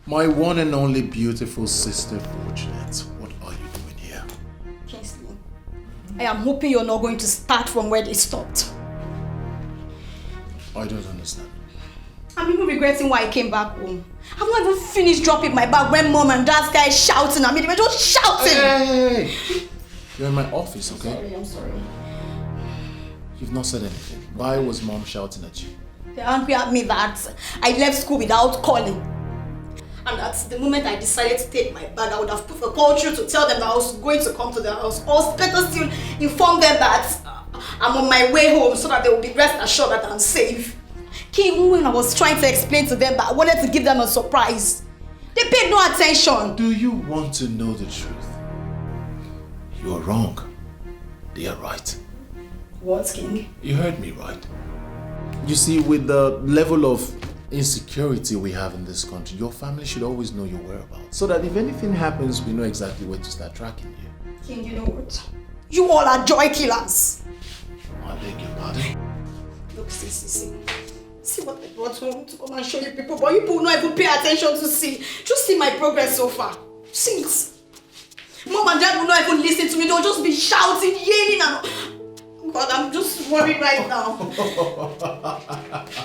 My one and only beautiful sister, Fortunate, what are you doing here? Kingsley, I am hoping you're not going to start from where they stopped. I don't understand. I'm even regretting why I came back home. I've not even finished dropping my bag when mom and dad guys shouting at me. They were just shouting! Hey! You're in my office, okay? I'm sorry. You've not said anything. Why was mom shouting at you? They're angry at me that I left school without calling. And that's the moment I decided to take my bag, I would have put a call through to tell them that I was going to come to their house. Or better still, inform them that I'm on my way home so that they will be rest assured that I'm safe. Even when I was trying to explain to them that I wanted to give them a surprise, they paid no attention. Do you want to know the truth? You are wrong. They are right. What, King? You heard me right. You see, with the level of insecurity we have in this country, your family should always know your whereabouts. So that if anything happens, we know exactly where to start tracking you. King, you know what? You all are joy killers. I beg your pardon? Look, see. See what I brought home to come and show you people, but you people don't even pay attention to see. Just see my progress so far. See it. Mom and dad will not even listen to me. They'll just be shouting, yelling and... God, I'm just worried right now.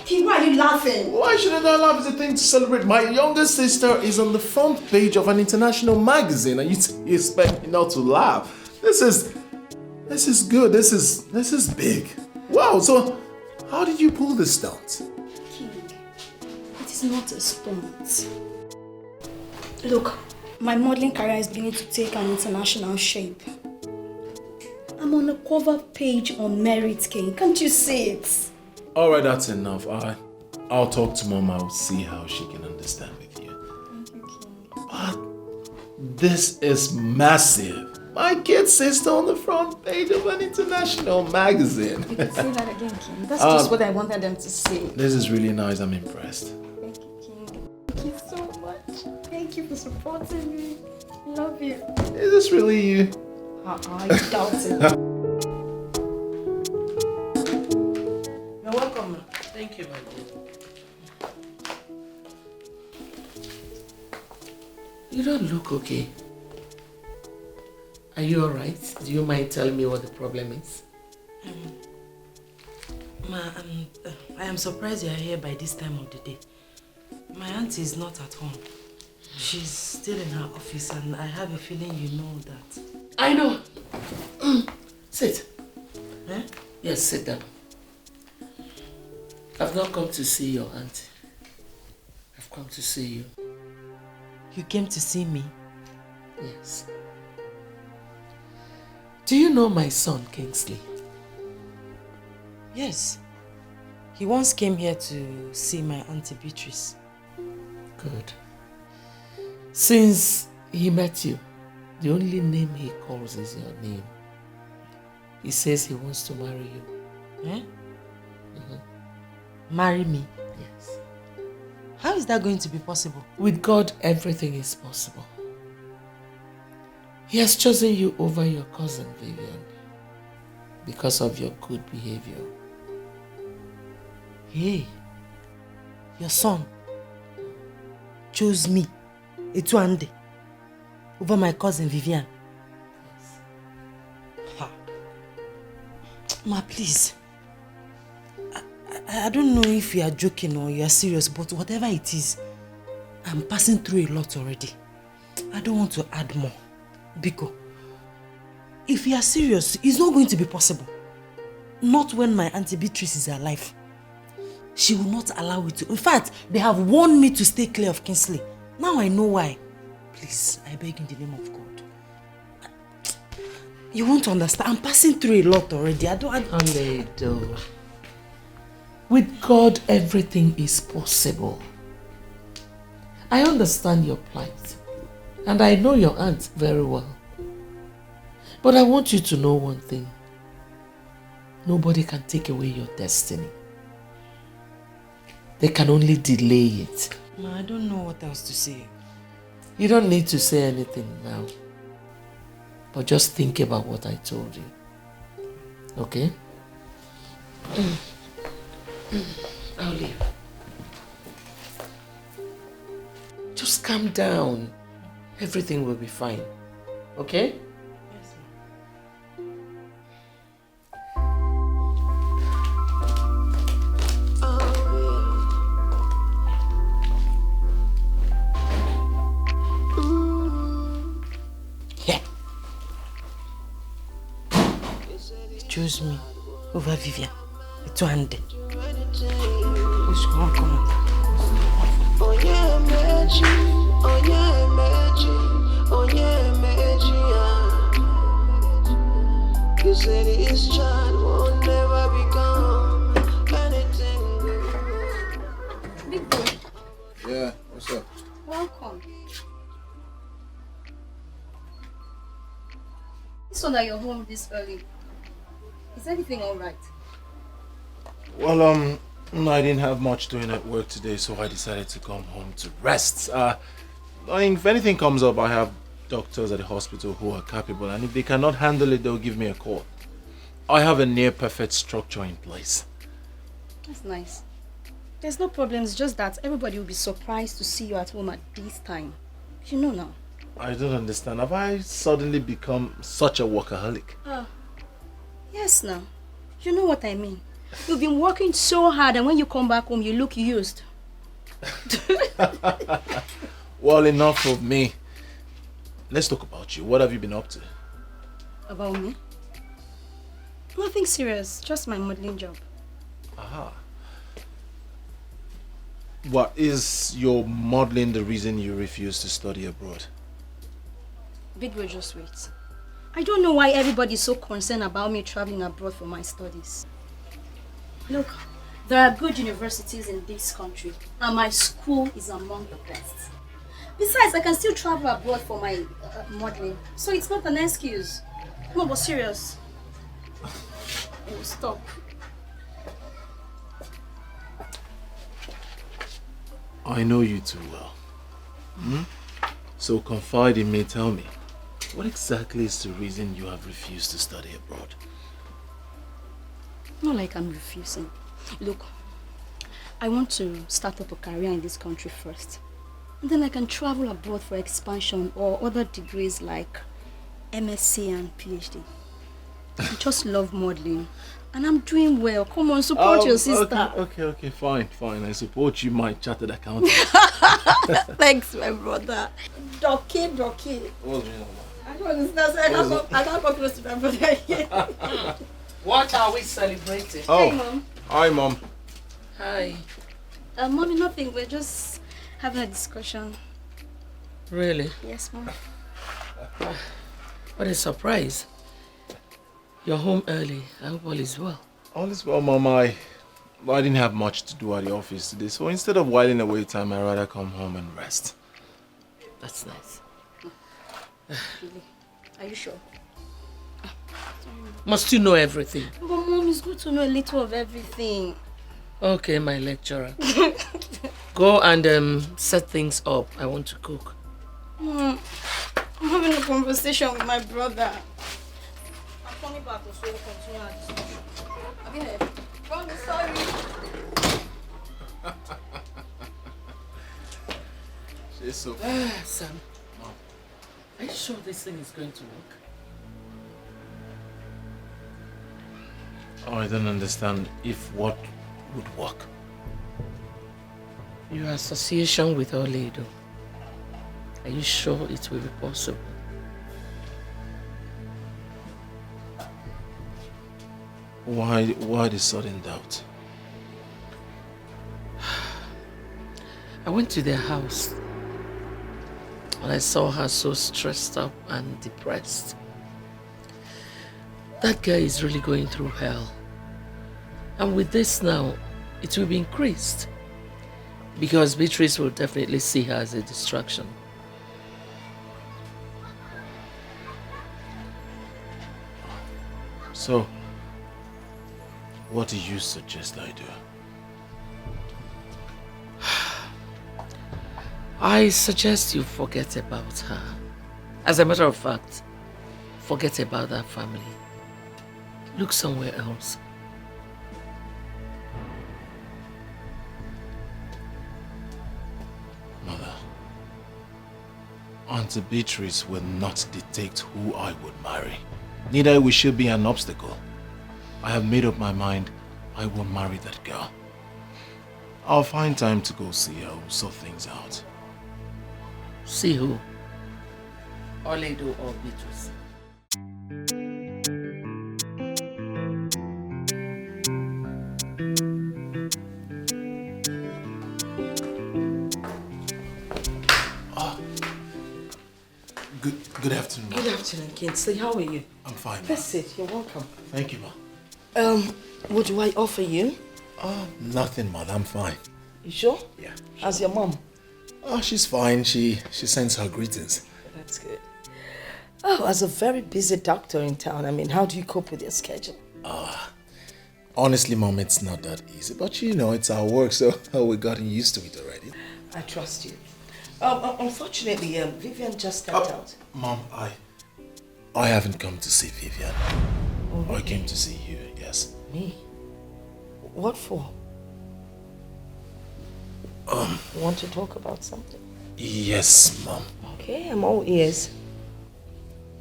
King, why are you laughing? Why shouldn't I laugh? It's a thing to celebrate. My younger sister is on the front page of an international magazine and you expect me not to laugh. This is good. This is big. Wow, so how did you pull this stunt? King, it is not a stunt. Look, my modeling career is beginning to take an international shape. I'm on a cover page on Merit, King. Can't you see it? Alright, that's enough. I'll talk to Mom. I'll see how she can understand with you. Thank you, King. But this is massive. My kid sister on the front page of an international magazine. You can say that again, King. That's just what I wanted them to see. This is really nice. I'm impressed. Thank you, King. Thank you so much. Thank you for supporting me. Love you. Is this really you? I doubt it. You're welcome. Thank you, my dear. You don't look okay. Are you alright? Do you mind telling me what the problem is? I am surprised you are here by this time of the day. My auntie is not at home. She's still in her office and I have a feeling you know that. I know. Sit. Eh? Yes, sit down. I've not come to see your auntie. I've come to see you. You came to see me? Yes. Do you know my son, Kingsley? Yes. He once came here to see my auntie Beatrice. Good. Since he met you, the only name he calls is your name. He says he wants to marry you. Eh? Marry me? Yes. How is that going to be possible? With God, everything is possible. He has chosen you over your cousin, Vivian, because of your good behavior. Hey, your son chose me, Etuande, over my cousin Vivian. Yes. Ha. Ma, please. I don't know if you are joking or you are serious, but whatever it is, I'm passing through a lot already. I don't want to add more. Biko, if you are serious, it's not going to be possible. Not when my auntie Beatrice is alive. She will not allow it to. In fact, they have warned me to stay clear of Kingsley. Now I know why. Please, I beg in the name of God. You won't understand. I'm passing through a lot already. Aledo. With God, everything is possible. I understand your plight. And I know your aunt very well. But I want you to know one thing. Nobody can take away your destiny. They can only delay it. Ma, I don't know what else to say. You don't need to say anything now. But just think about what I told you. Okay? I'll leave. Just calm down. Everything will be fine. Okay? Yes, Yeah. Choose me over Vivian. It's one day. Push, come on, come on. Oh yeah, magic. Oh yeah, magic. Oh yeah, magic. You said his child will never become anything good. Big boy, Yeah, what's up? welcome. It's one that you're home this early. Is everything alright? Well, no, I didn't have much doing at work today, so I decided to come home to rest. I mean, if anything comes up, I have doctors at the hospital who are capable, and if they cannot handle it, they'll give me a call. I have a near-perfect structure in place. That's nice. There's no problems, just that everybody will be surprised to see you at home at this time. You know now. I don't understand. Have I suddenly become such a workaholic? Yes, now. You know what I mean. You've been working so hard and when you come back home, you look used. Well, enough of me. Let's talk about you. What have you been up to? About me? Nothing serious, just my modeling job. Aha. What, is your modeling the reason you refuse to study abroad? Big boy, just wait. I don't know why everybody is so concerned about me traveling abroad for my studies. Look, there are good universities in this country and my school is among the best. Besides, I can still travel abroad for my modeling, so it's not an excuse. No, but serious. Oh, stop. I know you too well. So confide in me, tell me. What exactly is the reason you have refused to study abroad? Not like I'm refusing. Look, I want to start up a career in this country first. And then I can travel abroad for expansion or other degrees like MSc and PhD. I just love modeling. And I'm doing well. Come on, support your sister. Okay, fine. I support you, my chartered accountant. Thanks, my brother. Doki. What's going on? I don't understand. I can't go close to my brother. What are we celebrating? Oh, Hey, Mom. hi, Mom. Hi. Mommy, nothing. We're just having a discussion. Really? Yes, Mom. What a surprise. You're home early. I hope all is well. All is well, Mom. I didn't have much to do at the office today, so instead of whiling away time, I'd rather come home and rest. That's nice. Really? Are you sure? Must you know everything? But Mom, it's good to know a little of everything. Okay, my lecturer. Go and set things up. I want to cook. Mom, I'm having a conversation with my brother. I'm coming back so we'll continue our discussion. Have you heard? Mommy, sorry. She's so... Sam, are you sure this thing is going to work? Oh, I don't understand if what would work. Your association with Oledo. Are you sure it will be possible? Why the sudden doubt? I went to their house and I saw her so stressed up and depressed. That guy is really going through hell. And with this now, it will be increased. Because Beatrice will definitely see her as a distraction. So, what do you suggest I do? I suggest you forget about her. As a matter of fact, forget about that family. Look somewhere else. Mother, Auntie Beatrice will not dictate who I would marry. Neither will she be an obstacle. I have made up my mind I will marry that girl. I'll find time to go see her, we'll sort things out. See who? Oledo or Beatrice? Good afternoon, Ma. Good afternoon, Kingsley. How are you? I'm fine, Ma. That's it. You're welcome. Thank you, Ma. What do I offer you? Nothing, Mother. I'm fine. You sure? Yeah. How's your mom? Oh, she's fine. She sends her greetings. That's good. Oh, as a very busy doctor in town, I mean, how do you cope with your schedule? Honestly, Mom, it's not that easy. But you know, it's our work, so we've gotten used to it already. I trust you. Unfortunately, Vivian just stepped out. Mom, I haven't come to see Vivian. Oh, really? I came to see you, yes. Me? What for? You want to talk about something? Yes, Mom. Okay, I'm all ears.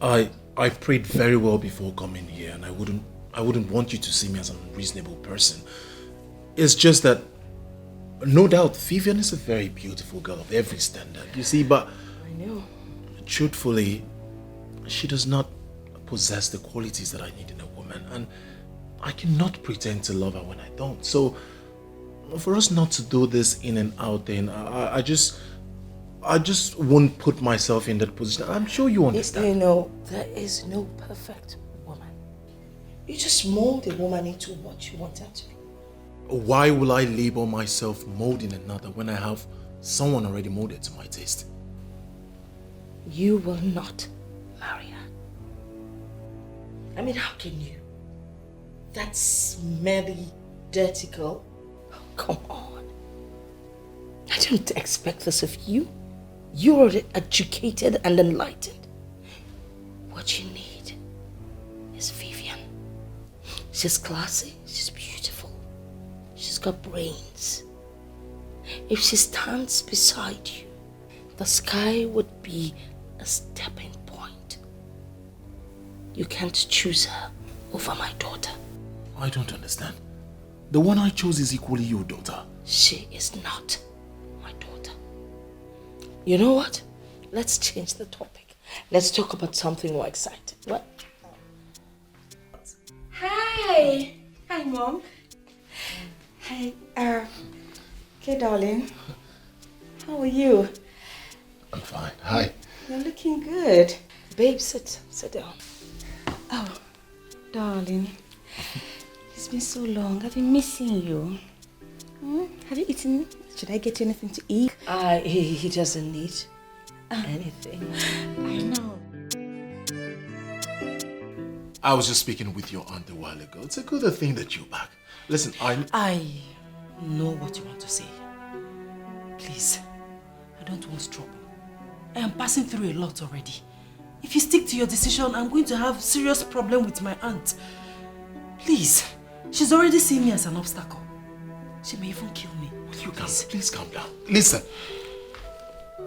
I prayed very well before coming here, and I wouldn't want you to see me as an unreasonable person. It's just that, no doubt, Vivian is a very beautiful girl of every standard, you see, but I know. Truthfully, she does not possess the qualities that I need in a woman, and I cannot pretend to love her when I don't. So, for us not to do this in and out thing, I just won't put myself in that position. I'm sure you understand. You know, there is no perfect woman. You just mold a woman into what you want her to be. Why will I label myself molding another when I have someone already molded to my taste? You will not marry her. I mean, how can you? That smelly, dirty girl? Oh, come on. I don't expect this of you. You're already educated and enlightened. What you need is Vivian. She's classy, she's beautiful. She's got brains. If she stands beside you, the sky would be a stepping point. You can't choose her over my daughter. I don't understand. The one I chose is equally your daughter. She is not my daughter. You know what? Let's change the topic. Let's talk about something more exciting. What? Hi! Hi, Mom. Hi, okay, darling. How are you? I'm fine. Hi. You're looking good. Babe, sit down. Oh, darling. It's been so long. I've been missing you. Have you eaten? Should I get you anything to eat? He doesn't need anything. I know. I was just speaking with your aunt a while ago. It's a good thing that you're back. Listen, I know what you want to say. Please, I don't want trouble. I am passing through a lot already. If you stick to your decision, I'm going to have serious problem with my aunt. Please, she's already seen me as an obstacle. She may even kill me. Please calm down. Listen.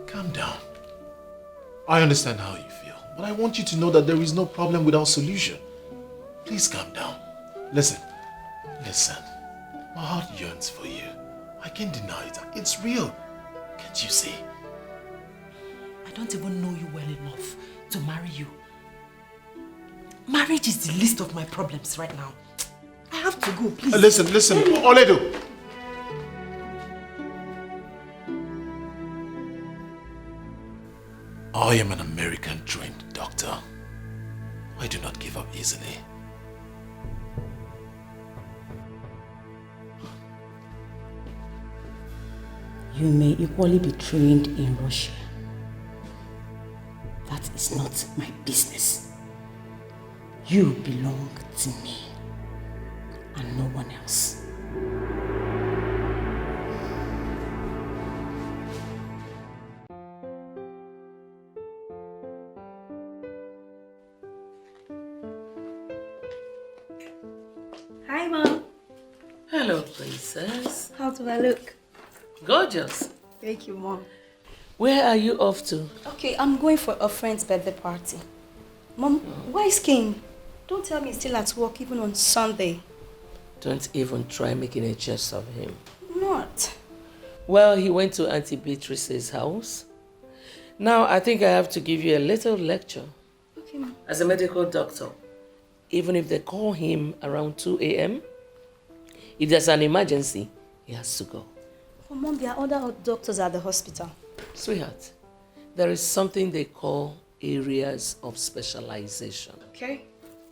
Calm down. I understand how you feel, but I want you to know that there is no problem without solution. Please calm down. Listen. My heart yearns for you. I can't deny it. It's real. Can't you see? I don't even know you well enough to marry you. Marriage is the least of my problems right now. I have to go, please. Listen, Oledo. I am an American-trained doctor. I do not give up easily. You may equally be trained in Russia. That is not my business. You belong to me and no one else. Hi, Mom. Hello, princess. How do I look? Gorgeous. Thank you, Mom. Where are you off to? Okay, I'm going for a friend's birthday party. Mom, where is King? Don't tell me he's still at work even on Sunday. Don't even try making a jest of him. Not. Well, he went to Auntie Beatrice's house. Now, I think I have to give you a little lecture. Okay, Mom. As a medical doctor, even if they call him around 2 a.m., if there's an emergency, he has to go. Oh, Mom, there are other doctors at the hospital. Sweetheart, there is something they call areas of specialization. Okay,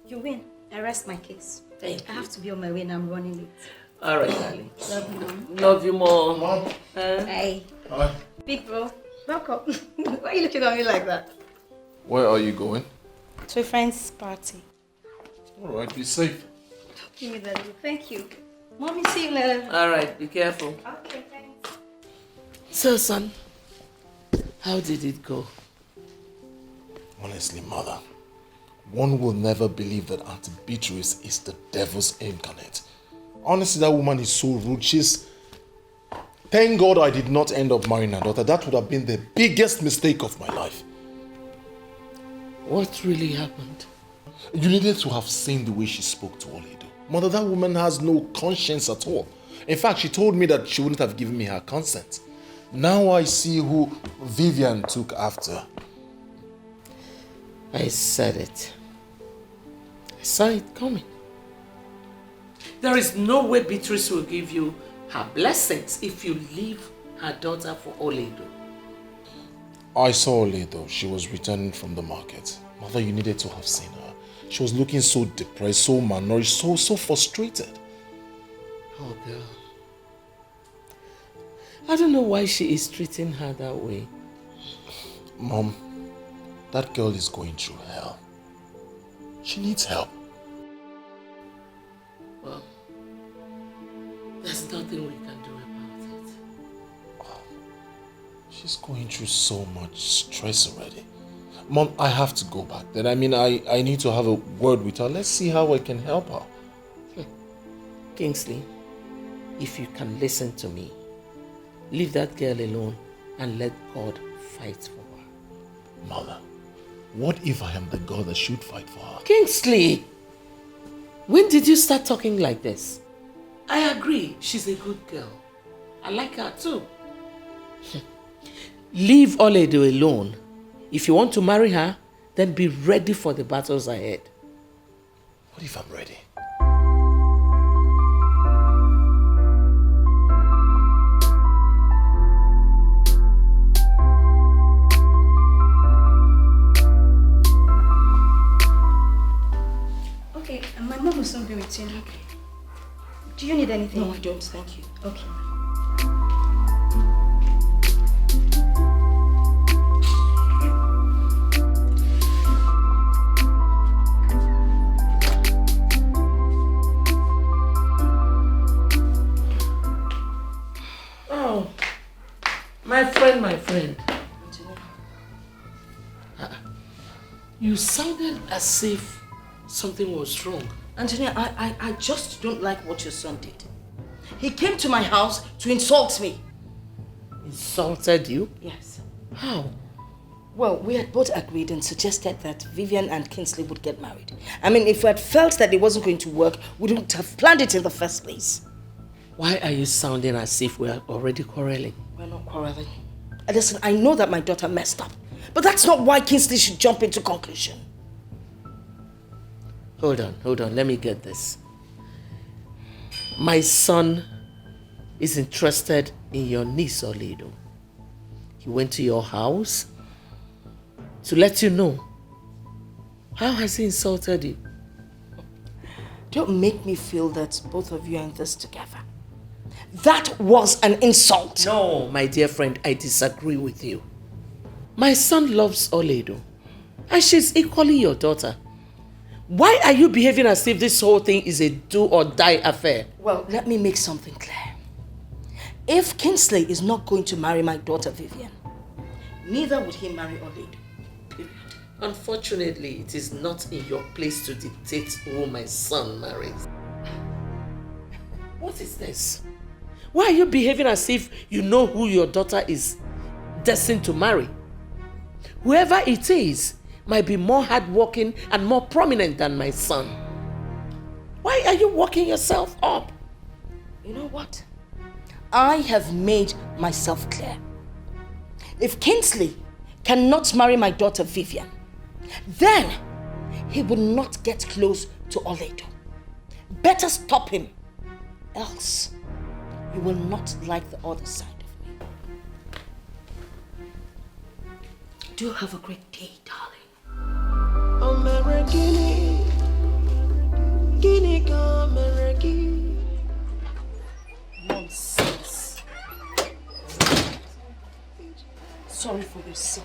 you win. I rest my case. Thank you. I have to be on my way and I'm running late. All right, darling. Love you, Mom. Love you more. Mom. Hey. Hi. Big bro, welcome. Why are you looking at me like that? Where are you going? To a friend's party. Alright, be safe. Give me that. Thank you. Mommy, see you later. All right, be careful. Okay, thanks. So, son, how did it go? Honestly, mother, one will never believe that Auntie Beatrice is the devil's incarnate. Honestly, that woman is so rude. Thank God I did not end up marrying her daughter. That would have been the biggest mistake of my life. What really happened? You needed to have seen the way she spoke to Oledo. Mother, that woman has no conscience at all. In fact, she told me that she wouldn't have given me her consent. Now I see who Vivian took after. I said it. I saw it coming. There is no way Beatrice will give you her blessings if you leave her daughter for Oledo. I saw Oledo. She was returning from the market. Mother, you needed to have seen her. She was looking so depressed, so malnourished, so frustrated. Oh, girl. I don't know why she is treating her that way. Mom, that girl is going through hell. She needs help. Well, there's nothing we can do about it. She's going through so much stress already. Mom, I have to go back then. I mean, I need to have a word with her. Let's see how I can help her. Kingsley, if you can listen to me, leave that girl alone and let God fight for her. Mother, what if I am the God that should fight for her? Kingsley, when did you start talking like this? I agree, she's a good girl. I like her too. Leave Oledo alone. If you want to marry her, then be ready for the battles ahead. What if I'm ready? Okay, and my mom will soon be with you. Okay. Do you need anything? No, I don't. Thank you. Okay. Oh, my friend. You sounded as if something was wrong. Antonia, I just don't like what your son did. He came to my house to insult me. Insulted you? Yes. How? Well, we had both agreed and suggested that Vivian and Kingsley would get married. I mean, if we had felt that it wasn't going to work, we wouldn't have planned it in the first place. Why are you sounding as if we are already quarreling? We're not quarreling. Listen, I know that my daughter messed up, but that's not why Kingsley should jump into conclusion. Hold on, let me get this. My son is interested in your niece, Oledo. He went to your house to let you know. How has he insulted you? Don't make me feel that both of you are in this together. That was an insult. No, my dear friend, I disagree with you. My son loves Oledo, and she's equally your daughter. Why are you behaving as if this whole thing is a do-or-die affair? Well, let me make something clear. If Kingsley is not going to marry my daughter Vivian, neither would he marry Oledo. Period. Unfortunately, it is not in your place to dictate who my son marries. What is this? Why are you behaving as if you know who your daughter is destined to marry. Whoever it is might be more hardworking and more prominent than my son. Why are you working yourself up? You know what? I have made myself clear. If Kingsley cannot marry my daughter Vivian, then he will not get close to Oledo. Better stop him, else you will not like the other side of me. Do have a great day, darling. American, Guinea, American. Nonsense. Sorry for your son.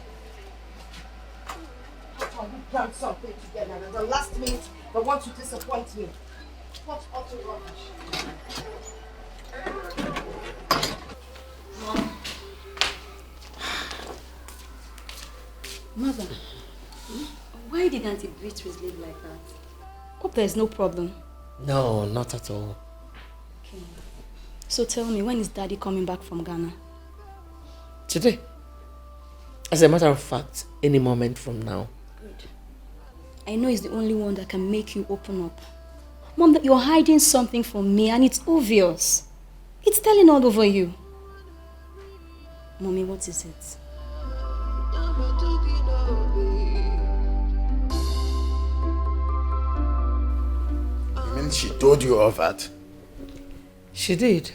How can we plan something together and at the last minute they want to disappoint me? What utter rubbish. Mom. Mother, why did Auntie Beatrice live like that? Hope there's no problem. No, not at all. Okay. So tell me, when is Daddy coming back from Ghana? Today. As a matter of fact, any moment from now. Good. I know he's the only one that can make you open up. Mom, that you're hiding something from me and it's obvious. It's telling all over you. Mommy, what is it? You mean she told you all that? She did,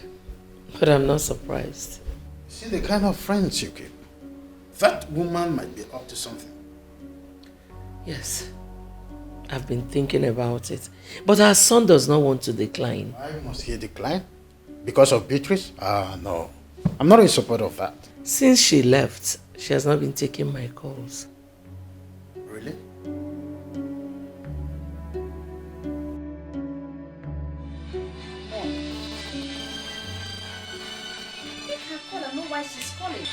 but I'm not surprised. See the kind of friends you keep. That woman might be up to something. Yes, I've been thinking about it. But our son does not want to decline. Why must he decline? Because of Beatrice? No. I'm not in support of that. Since she left, she has not been taking my calls. Really? Take her call and know why she's calling.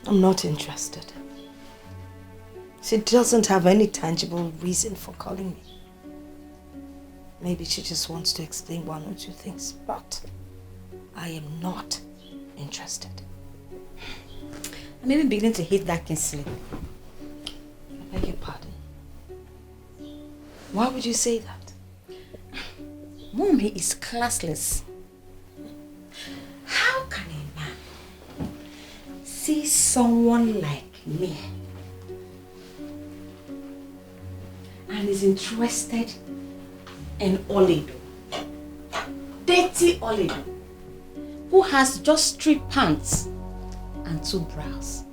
I'm not interested. She doesn't have any tangible reason for calling me. Maybe she just wants to explain one or two things, but I am not interested. I'm even beginning to hate that Kingsley. I beg your pardon. Why would you say that? Mom, he is classless. How can a man see someone like me and is interested in Oledo, dirty Oledo, who has just 3 pants and 2 bras?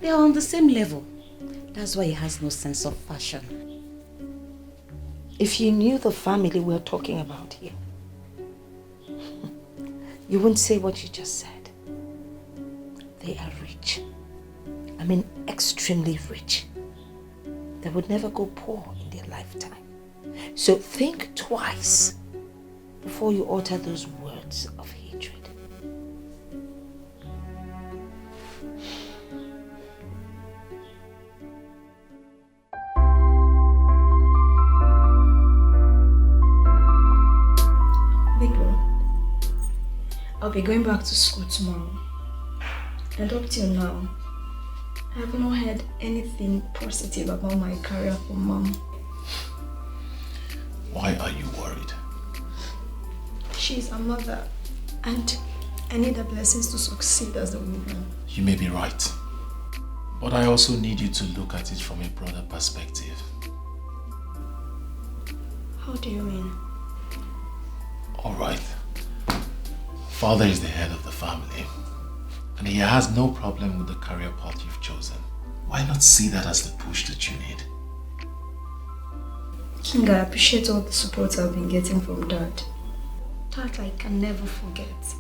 They are on the same level. That's why he has no sense of fashion. If you knew the family we're talking about here, you wouldn't say what you just said. They are rich. I mean, extremely rich. They would never go poor in their lifetime. So think twice before you utter those words of hatred. I'll be going back to school tomorrow. And up till now, I have not heard anything positive about my career from Mom. Why are you worried? She's a mother, and I need her blessings to succeed as a woman. You may be right. But I also need you to look at it from a broader perspective. How do you mean? Alright. Father is the head of the family, and he has no problem with the career path you've chosen. Why not see that as the push that you need? King, I appreciate all the support I've been getting from Dad. That I can never forget.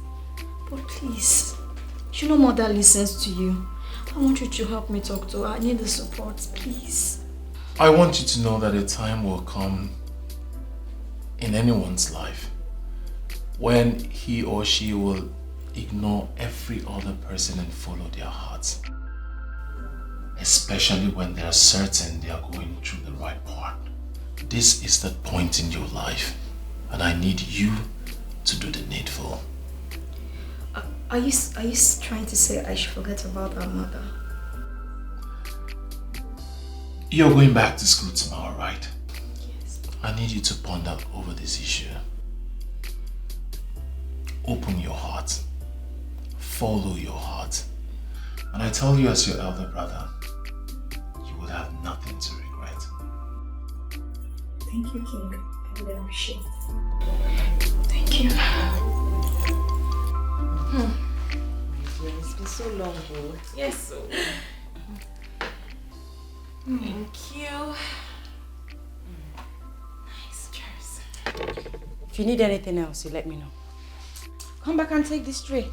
But please, you know Mother listens to you. I want you to help me talk to her. I need the support, please. I want you to know that a time will come in anyone's life when he or she will ignore every other person and follow their hearts. Especially when they are certain they are going through the right path. This is the point in your life, and I need you to do the needful. Are you trying to say I should forget about our mother? You're going back to school tomorrow, right? Yes. I need you to ponder over this issue. Open your heart. Follow your heart. And I tell you as your elder brother, you will have nothing to regret. Thank you, King. I really appreciate it. Thank you. It's been so long, bro. Yes, so. Thank you. Nice chairs. If you need anything else, you let me know. Come back and take this tray.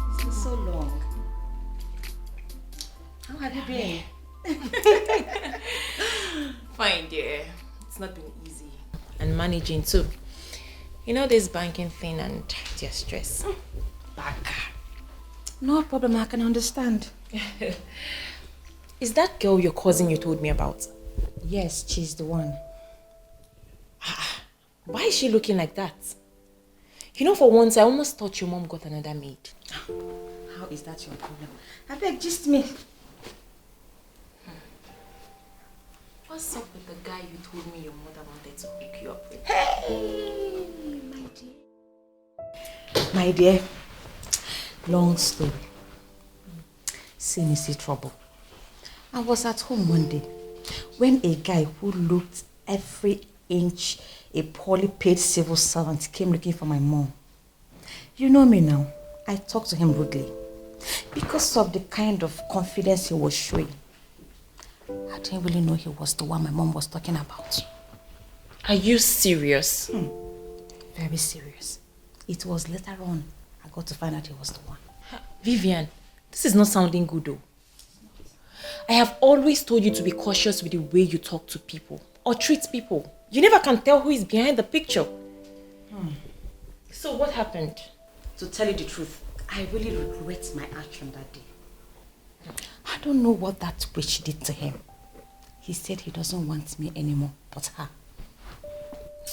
It's been so long. How have you been? Fine, dear. It's not been easy. And managing too. You know this banking thing and their stress. Back. No problem, I can understand. Is that girl your cousin you told me about? Yes, she's the one. Why is she looking like that? You know, for once, I almost thought your mom got another maid. How is that your problem? I beg, just me. What's up with the guy you told me your mother wanted to hook you up with? Hey, my dear. Long story. See trouble. I was at home one day when a guy who looked every inch a poorly paid civil servant came looking for my mom. You know me now. I talked to him rudely because of the kind of confidence he was showing. I didn't really know he was the one my mom was talking about. Are you serious? Very serious. It was later on I got to find out he was the one. Vivian, this is not sounding good though. I have always told you to be cautious with the way you talk to people or treat people. You never can tell who is behind the picture. So what happened? To tell you the truth, I really regret my action that day. I don't know what that witch did to him. He said he doesn't want me anymore, but her.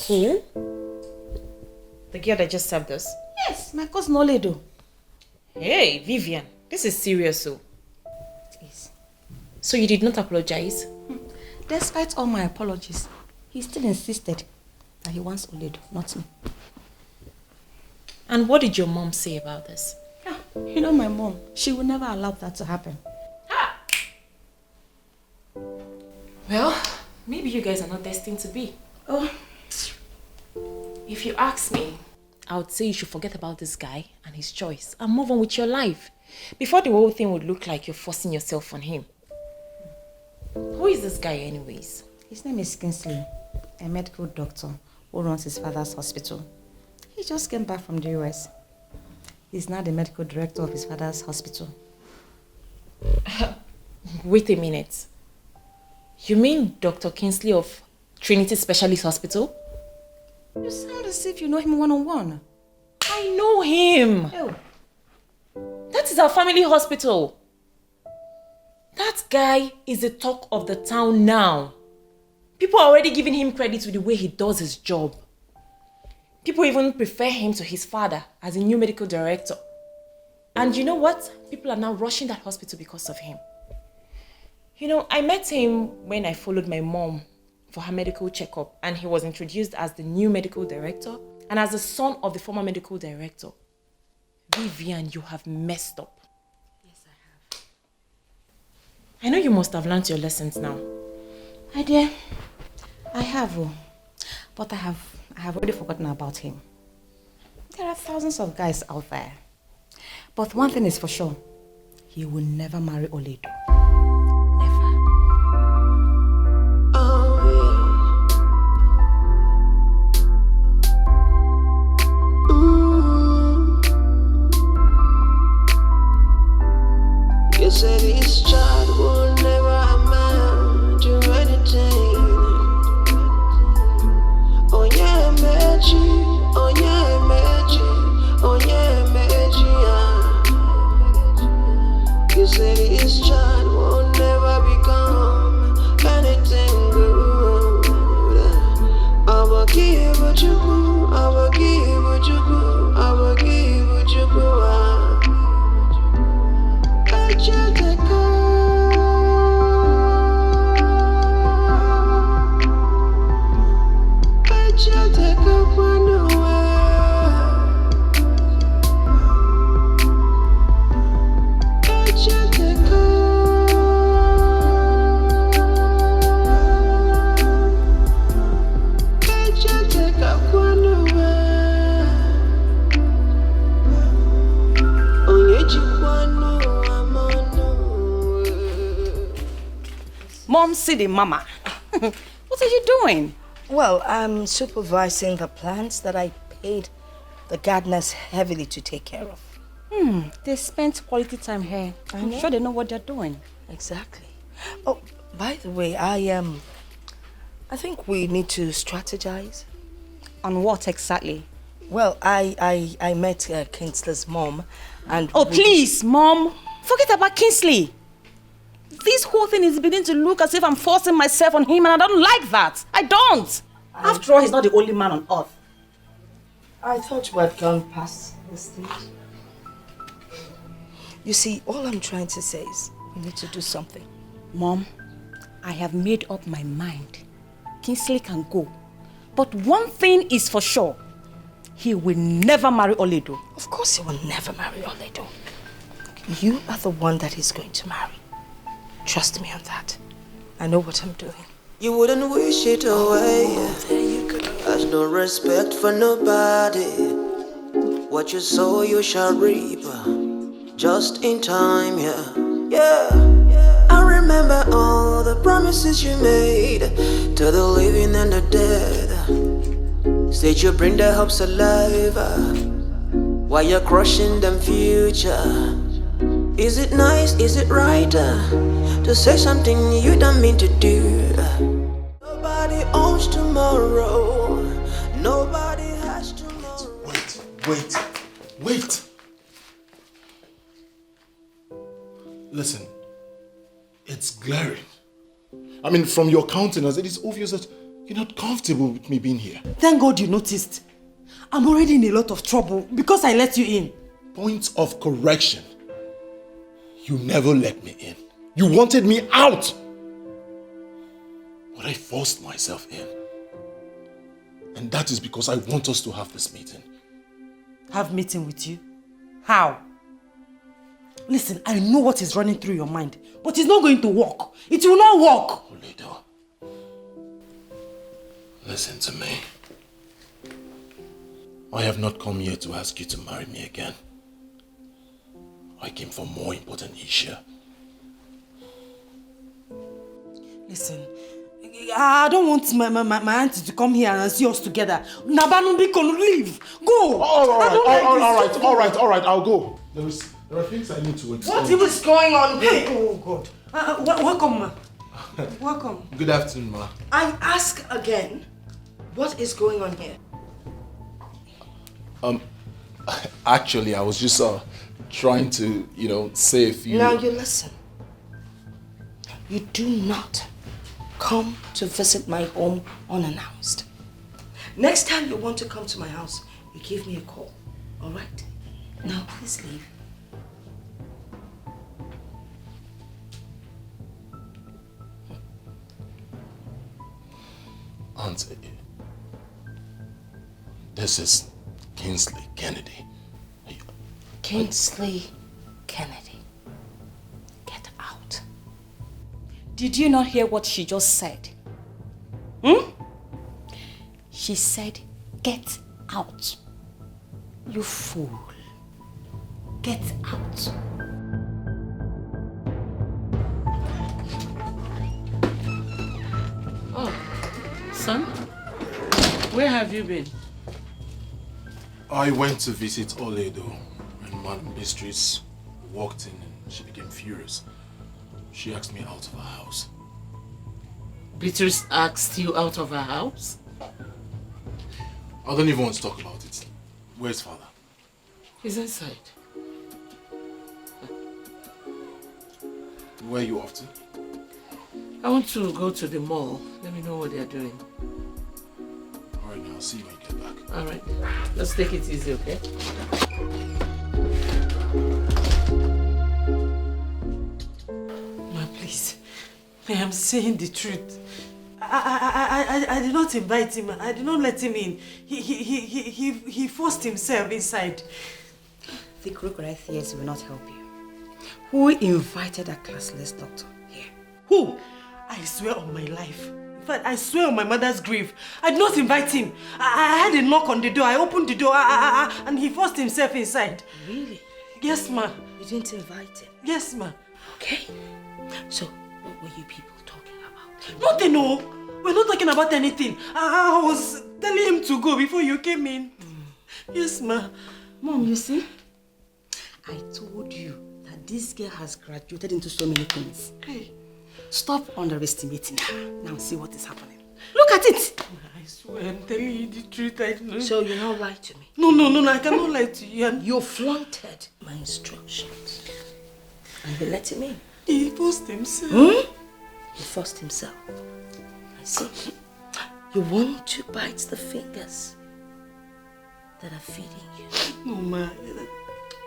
Who? The girl that just served us? Yes, my cousin Oledo. Hey, Vivian, this is serious, so. It is. So you did not apologize? Despite all my apologies, he still insisted that he wants Oledo, not me. And what did your mom say about this? Yeah, you know my mom, she would never allow that to happen. Well, maybe you guys are not destined to be. Oh. If you ask me, I would say you should forget about this guy and his choice and move on with your life before the whole thing would look like you're forcing yourself on him. Who is this guy anyways? His name is Kingsley, a medical doctor who runs his father's hospital. He just came back from the US. He's now the medical director of his father's hospital. Wait a minute. You mean Dr. Kingsley of Trinity Specialist Hospital? You sound as if you know him one-on-one. I know him. Oh. That is our family hospital. That guy is the talk of the town now. People are already giving him credit with the way he does his job. People even prefer him to his father as a new medical director. And you know what? People are now rushing that hospital because of him. You know, I met him when I followed my mom for her medical checkup, and he was introduced as the new medical director and as the son of the former medical director. Vivian, you have messed up. Yes, I have. I know you must have learned your lessons now. My dear, I have, but I have already forgotten about him. There are thousands of guys out there. But one thing is for sure, he will never marry Oledo. Never. You said this child will never amount to anything. Oh yeah, magic. Oh yeah, magic. Oh yeah, magic. You say this child will never become anything good. I will give what you go, I will give what you go, I will give what you go. Mom, city mama. What are you doing? Well, I'm supervising the plants that I paid the gardeners heavily to take care of. They spent quality time here. I'm sure they know what they're doing. Exactly. Oh, by the way, I think we need to strategize. On what exactly? Well, I met Kingsley's mom and... Oh, please, Mom. Forget about Kingsley. This whole thing is beginning to look as if I'm forcing myself on him, and I don't like that. I don't. After all, he's not the only man on earth. I thought you had gone past the stage. You see, all I'm trying to say is we need to do something. Mom, I have made up my mind. Kingsley can go. But one thing is for sure. He will never marry Oledo. Of course he will never marry Oledo. You are the one that he's going to marry. Trust me on that. I know what I'm doing. You wouldn't wish it away. Oh, there you go. Has no respect for nobody. What you sow, you shall reap. Just in time, yeah. I remember all the promises you made to the living and the dead. Said you bring their hopes alive while you're crushing them future. Is it nice, is it right to say something you don't mean to do? Nobody owns tomorrow. Nobody has tomorrow. Wait. Listen, it's glaring. I mean, from your countenance, it is obvious that you're not comfortable with me being here. Thank God you noticed. I'm already in a lot of trouble because I let you in. Point of correction. You never let me in. You wanted me out. But I forced myself in. And that is because I want us to have this meeting. Have meeting with you? How? Listen, I know what is running through your mind, but it's not going to work. It will not work. Oledo, listen to me. I have not come here to ask you to marry me again. I came for more important issue. Listen, I don't want my auntie to come here and see us together. Nabanumbi can leave. Go. All right. I'll go. There are things I need to explain. What is going on? Hey, oh God. Welcome, ma. Welcome. Good afternoon, ma. I ask again, what is going on here? Actually, I was just trying to, say a few... Now you listen. You do not come to visit my home unannounced. Next time you want to come to my house, you give me a call. All right? Now please leave. Auntie, this is Kingsley Kennedy. Kingsley Kennedy. Get out. Did you not hear what she just said? She said, get out. You fool. Get out. Oh, son, where have you been? I went to visit Oledo, and Madam Mistress walked in and she became furious. She asked me out of her house. Beatrice asked you out of her house? I don't even want to talk about it. Where's father? He's inside. Where are you off to? I want to go to the mall. Let me know what they're doing. Alright, now I'll see you when you get back. Alright. Let's take it easy, okay? Ma, please. I am saying the truth. I did not invite him. I did not let him in. He forced himself inside. The crocodile tears will not help you. Who invited a classless doctor here? Who? I swear on my life. In fact, I swear on my mother's grave. I did not invite him. I had a knock on the door. I opened the door and he forced himself inside. Really? Yes, ma. You didn't invite him? Yes, ma. Okay. So, what were you people talking about? Nothing, no. We're not talking about anything. I was telling him to go before you came in. Yes, ma. Mom, you see? I told you that this girl has graduated into so many things. Hey. Stop underestimating her. Now see what is happening. Look at it! I swear, I'm telling you the truth. I know. So you now lie to me? No, I cannot lie to you. You flaunted my instructions. And you let him in. He forced himself. He forced himself. I see. You want to bite the fingers that are feeding you. No, ma.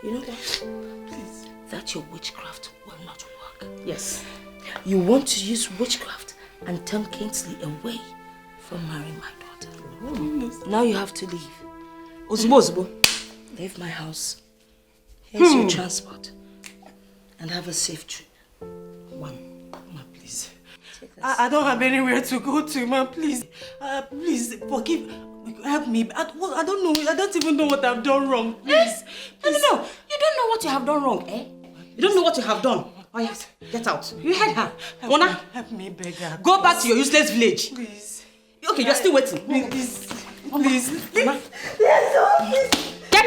You know what? Please. That your witchcraft will not work. Yes. You want to use witchcraft and turn Kingsley away from marrying my daughter. Now you have to leave. Ozbo. Leave my house. Here's your transport. And have a safe trip. One. Ma, please. I don't have anywhere to go to, ma. Please. Please, forgive. Help me. I don't know. I don't even know what I've done wrong. Please. No. You don't know what you have done wrong, eh? You don't know what you have done. Oh yes, get out. You heard her. Mona, help me, beggar. Go back to your useless village. Please. Okay, you're still waiting. Please. Mona. Get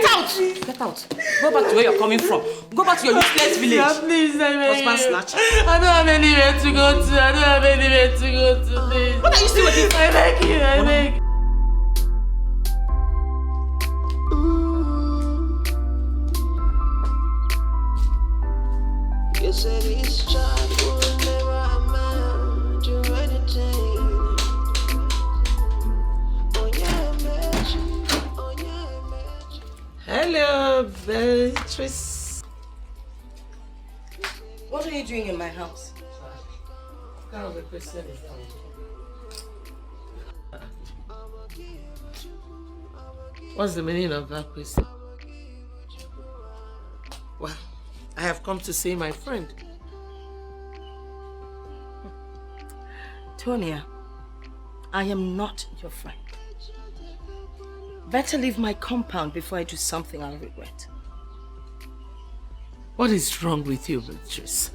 out! Get out. Go back to where you're coming from. Go back to your useless village. Please, I beg you. Husband snatch. I don't have anywhere to go to. Please. What are you still waiting for? I beg you, I beg. You said this child will never amount to anything. Hello, Beatrice. What are you doing in my house? What's the meaning of that question? Well, I have come to see my friend. Tonia, I am not your friend. Better leave my compound before I do something I'll regret. What is wrong with you, Beatrice?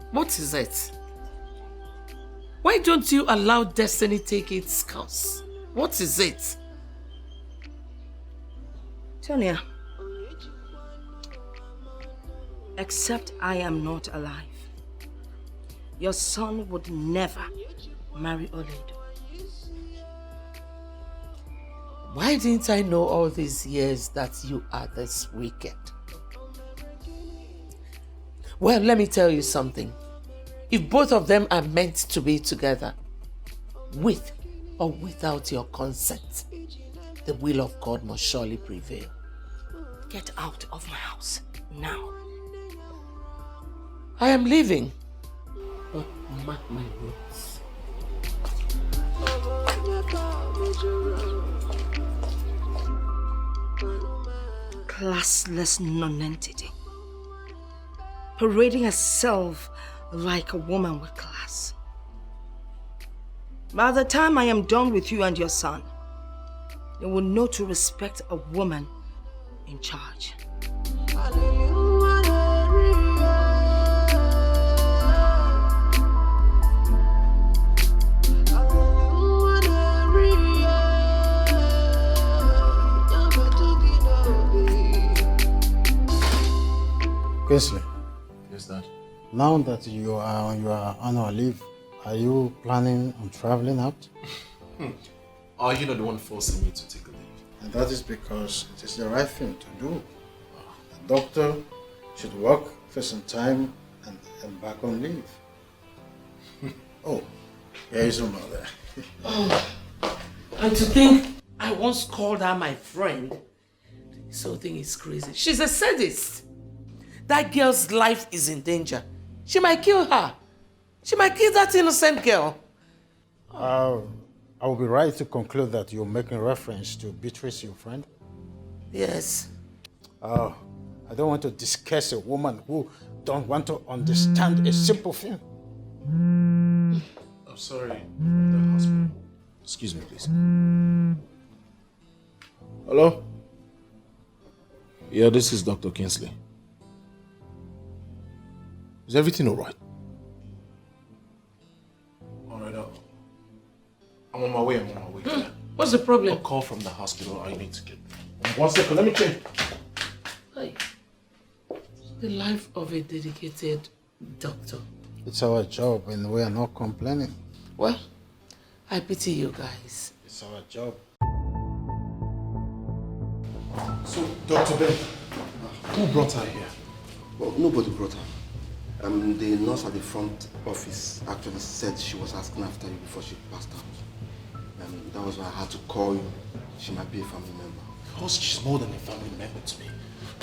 What is it? Why don't you allow destiny take its course? What is it? Tonia, except I am not alive, your son would never marry Oledo. Why didn't I know all these years that you are this wicked? Well, let me tell you something. If both of them are meant to be together, with or without your consent, the will of God must surely prevail. Get out of my house now. I am leaving. But mark my words. Classless nonentity, parading herself like a woman with class. By the time I am done with you and your son, you will know to respect a woman in charge. Kingsley, Yes, Dad. now that you are on your annual leave, are you planning on traveling out? Are you not the one forcing me to take a leave? And that is because it is the right thing to do. The doctor should work after some time and back on leave. Oh, here is your mother. And to think I once called her my friend. This whole thing is crazy. She's a sadist. That girl's life is in danger. She might kill her. She might kill that innocent girl. I will be right to conclude that you're making reference to Beatrice, your friend. Yes. I don't want to discuss a woman who don't want to understand a simple thing. I'm sorry, the hospital. Excuse me, please. Hello? Yeah, this is Dr. Kingsley. Is everything alright? Alright, I'm on my way, Yeah. What's the problem? A call from the hospital, I need to get... 1 second, let me check. Hey. The life of a dedicated doctor. It's our job and we are not complaining. Well, I pity you guys. It's our job. So, Dr. Ben, who brought her here? Well, nobody brought her. The nurse at the front office actually said she was asking after you before she passed out. That was why I had to call you. She might be a family member. Because she's more than a family member to me.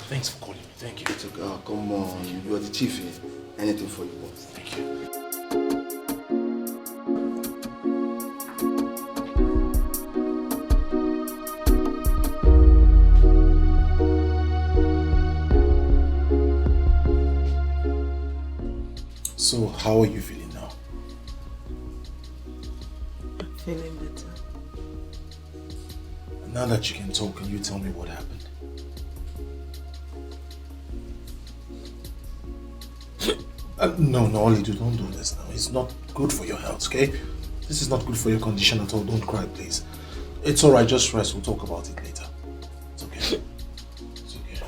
Thanks for calling me. Thank you. It's okay. Come on. You're the chief here. Anything for you, boss. Thank you. So, how are you feeling now? I'm feeling better. Now that you can talk, can you tell me what happened? No, Ollie, don't do this now. It's not good for your health, okay? This is not good for your condition at all. Don't cry, please. It's alright, just rest. We'll talk about it later. It's okay. It's okay.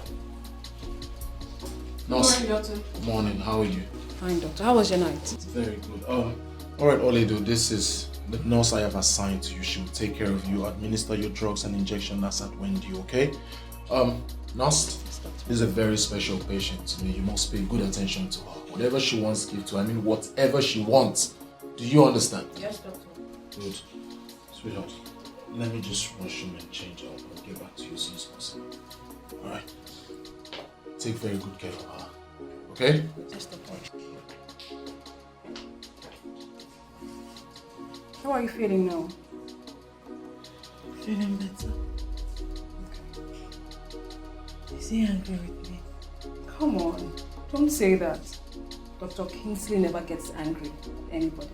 Nurse. Good morning, doctor. Good morning. How are you? Fine, doctor. How was your night? Very good. Alright, Oledo, this is the nurse I have assigned to you. She will take care of you, administer your drugs and injection as at when due, okay? Nurse, this is a very special patient to me. You must pay good attention to her. Whatever she wants, give to her. I mean, whatever she wants. Do you understand? Yes, doctor. Good. Sweetheart, let me just rush him and change out. I'll get back to you as soon as possible. Alright? Take very good care of her. Okay? Yes, doctor. How are you feeling now? Feeling better. Is he angry with me? Come on. Don't say that. Dr. Kingsley never gets angry with anybody.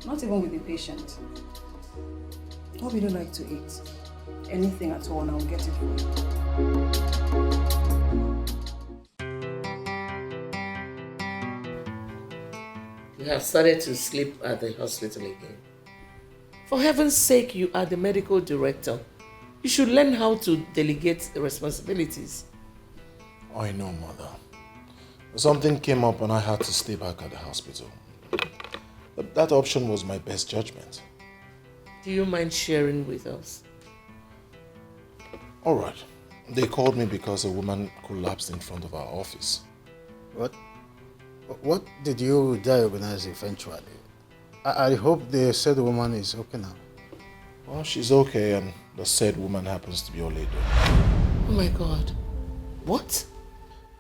Not even with the patient. What would you like to eat? Anything at all and I'll get it for you. You have started to sleep at the hospital again. For heaven's sake, you are the medical director. You should learn how to delegate the responsibilities. I know, Mother. Something came up and I had to stay back at the hospital. But that option was my best judgment. Do you mind sharing with us? Alright. They called me because a woman collapsed in front of our office. What did you diagnose eventually? I hope the said woman is okay now. Well, she's okay and the said woman happens to be Oledo. Oh my God. What?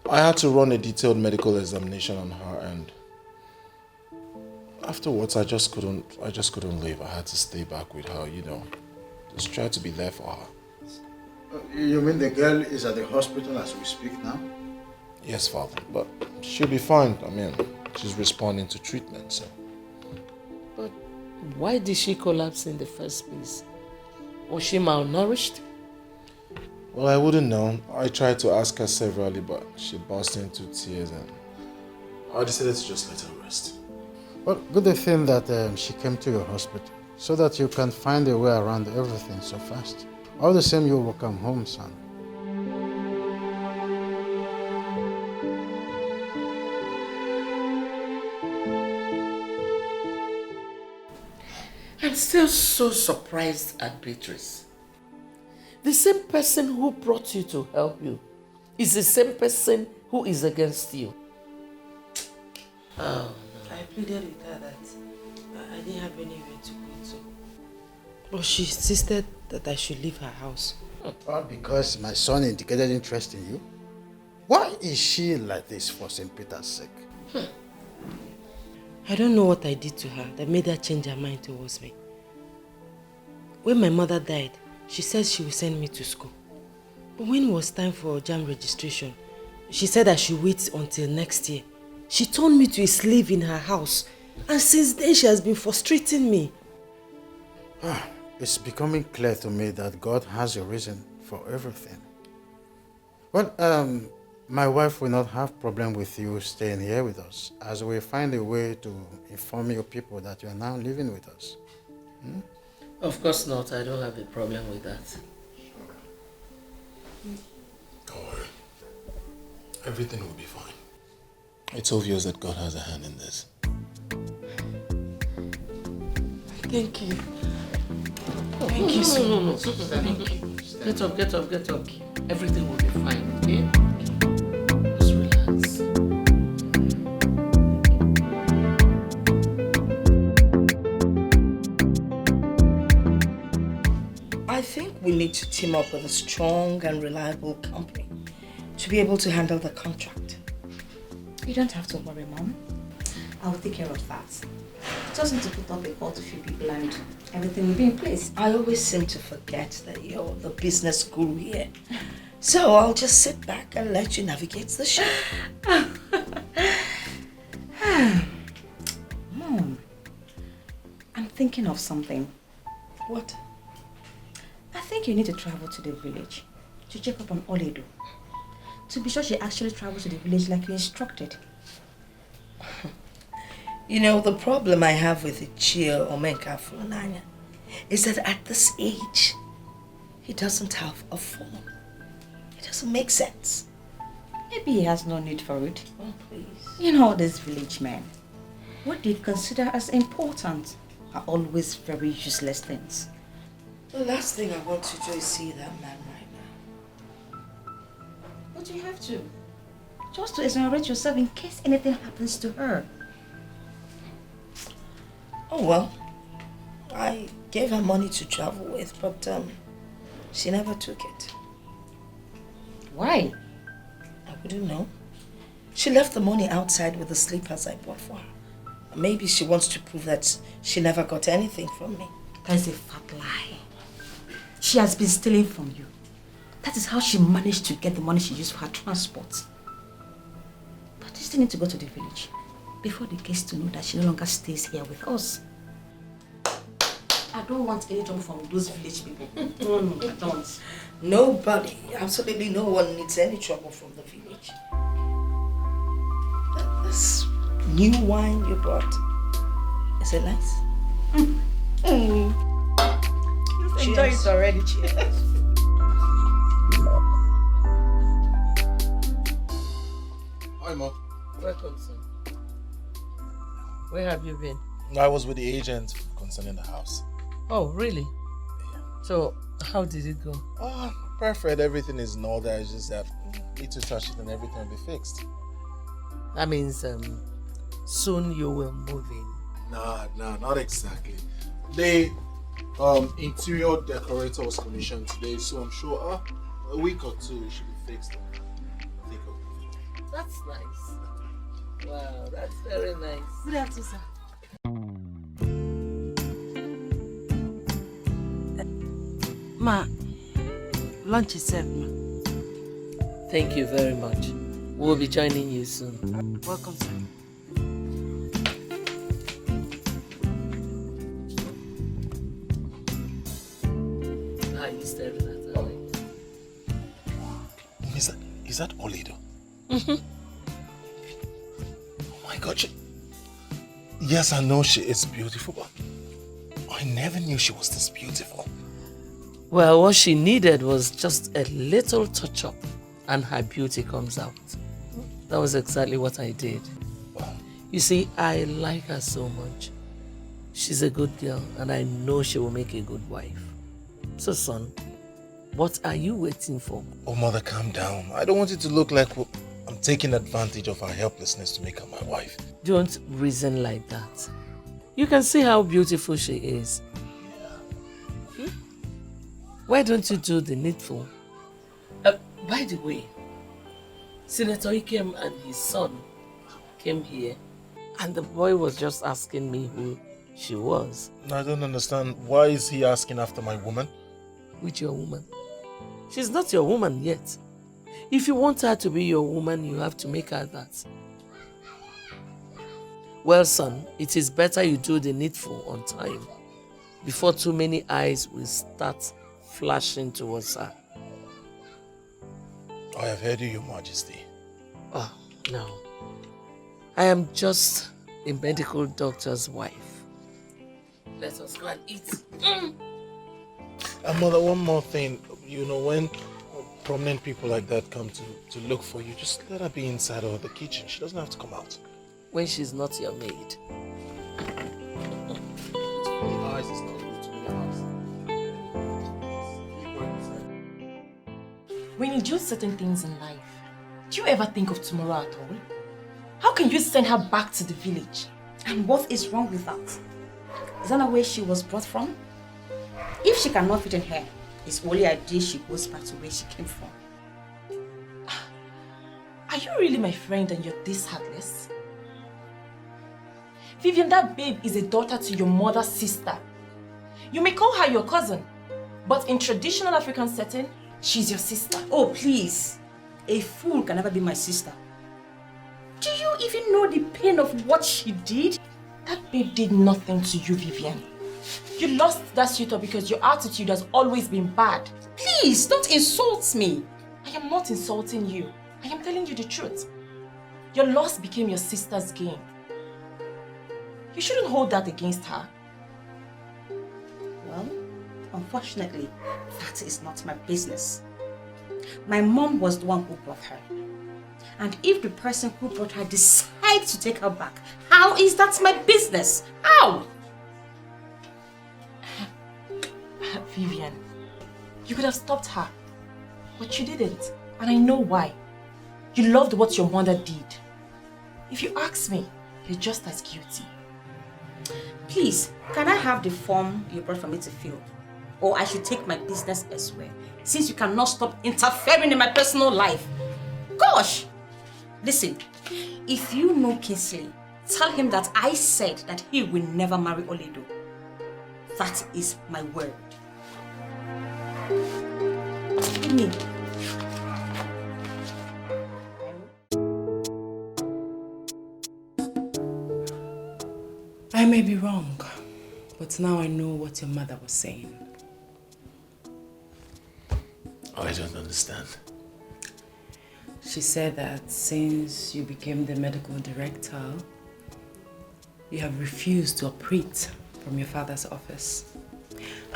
I had to run a detailed medical examination on her and afterwards I just couldn't leave. I had to stay back with her, just try to be there for her. You mean the girl is at the hospital as we speak now? Yes, Father, but she'll be fine. I mean, she's responding to treatment, so. But why did she collapse in the first place? Was she malnourished? Well, I wouldn't know. I tried to ask her severally, but she burst into tears and I decided to just let her rest. Well, good thing that she came to your hospital so that you can find a way around everything so fast. All the same, you will come home, son. I'm still so surprised at Beatrice. The same person who brought you to help you is the same person who is against you. Oh. I pleaded with her that I didn't have anywhere to go to. But she insisted that I should leave her house. All because my son indicated interest in you? Why is she like this for St. Peter's sake? I don't know what I did to her that made her change her mind towards me. When my mother died, she said she would send me to school. But when it was time for JAMB registration, she said I should wait until next year. She turned me to a slave in her house. And since then, she has been frustrating me. It's becoming clear to me that God has a reason for everything. Well, my wife will not have problem with you staying here with us, as we find a way to inform your people that you are now living with us. Of course not. I don't have a problem with that. Don't worry. Everything will be fine. It's obvious that God has a hand in this. Thank you. Thank you so much. Thank you. Get up, get up, get up. Everything will be fine, okay? Just relax. I think we need to team up with a strong and reliable company to be able to handle the contract. You don't have to worry, Mom. I will take care of that. Just need to put up a call to few people and everything will be in place. I always seem to forget that you're the business guru here. So I'll just sit back and let you navigate the ship. Mom, I'm thinking of something. What? I think you need to travel to the village to check up on Oledo. To be sure she actually travels to the village like you instructed. You know, the problem I have with Ichie Omenka Fulani is that at this age, he doesn't have a phone. It doesn't make sense. Maybe he has no need for it. Oh, please. You know, these village men, what they consider as important are always very useless things. The last thing I want to do is see that man right now. But you have to. Just to exonerate yourself in case anything happens to her. Oh well, I gave her money to travel with, but she never took it. Why? I wouldn't know. She left the money outside with the slippers I bought for her. Maybe she wants to prove that she never got anything from me. That's a fat lie. She has been stealing from you. That is how she managed to get the money she used for her transport. But you still need to go to the village before they get to know that she no longer stays here with us. I don't want any trouble from those village people. No, I don't. Nobody, absolutely no one needs any trouble from the village. This new wine you brought, is it nice? Just enjoy it already. Cheers. Hi, Mom. Welcome, son. Where have you been? I was with the agent concerning the house. Oh, really? Yeah. So, how did it go? Oh, perfect. Everything is in order. It's just that need to touch it and everything will be fixed. That means soon you will move in. Nah, not exactly. The interior decorator was commissioned today, so I'm sure a week or two it should be fixed. That's nice. Wow, that's very nice. Good afternoon, sir. Ma, lunch is served, ma. Thank you very much. We'll be joining you soon. Welcome, sir. How are you staring at her? Is that Oledo? Mm-hmm. Oh my God. Yes, I know she is beautiful, but I never knew she was this beautiful. Well, what she needed was just a little touch-up and her beauty comes out. That was exactly what I did. You see, I like her so much. She's a good girl and I know she will make a good wife. So, son, what are you waiting for? Oh, Mother, calm down. I don't want it to look like I'm taking advantage of her helplessness to make her my wife. Don't reason like that. You can see how beautiful she is. Why don't you do the needful? By the way, Senator Ikem and his son came here, and the boy was just asking me who she was. I don't understand. Why is he asking after my woman? Which your woman? She's not your woman yet. If you want her to be your woman, you have to make her that. Well, son, it is better you do the needful on time before too many eyes will start flashing towards her. I have heard you, Your Majesty. Oh, no. I am just a medical doctor's wife. Let us go and eat. Mother, one more thing. You know, when prominent people like that come to look for you, just let her be inside or the kitchen. She doesn't have to come out. When she's not your maid. When you do certain things in life, do you ever think of tomorrow at all? How can you send her back to the village? And what is wrong with that? Is that not where she was brought from? If she cannot fit in here, it's only ideal she goes back to where she came from. Are you really my friend and you're this heartless? Vivian, that babe is a daughter to your mother's sister. You may call her your cousin, but in traditional African setting, she's your sister. Oh, please. A fool can never be my sister. Do you even know the pain of what she did? That babe did nothing to you, Vivian. You lost that suitor because your attitude has always been bad. Please, don't insult me. I am not insulting you. I am telling you the truth. Your loss became your sister's gain. You shouldn't hold that against her. Well, unfortunately, that is not my business. My mom was the one who brought her. And if the person who brought her decides to take her back, how is that my business? How? Vivian, you could have stopped her, but you didn't. And I know why. You loved what your mother did. If you ask me, you're just as guilty. Please, can I have the form you brought for me to fill? Or I should take my business elsewhere, since you cannot stop interfering in my personal life. Gosh! Listen, if you know Kingsley, tell him that I said that he will never marry Oledo. That is my word. Give me. I may be wrong, but now I know what your mother was saying. I don't understand. She said that since you became the medical director, you have refused to operate from your father's office.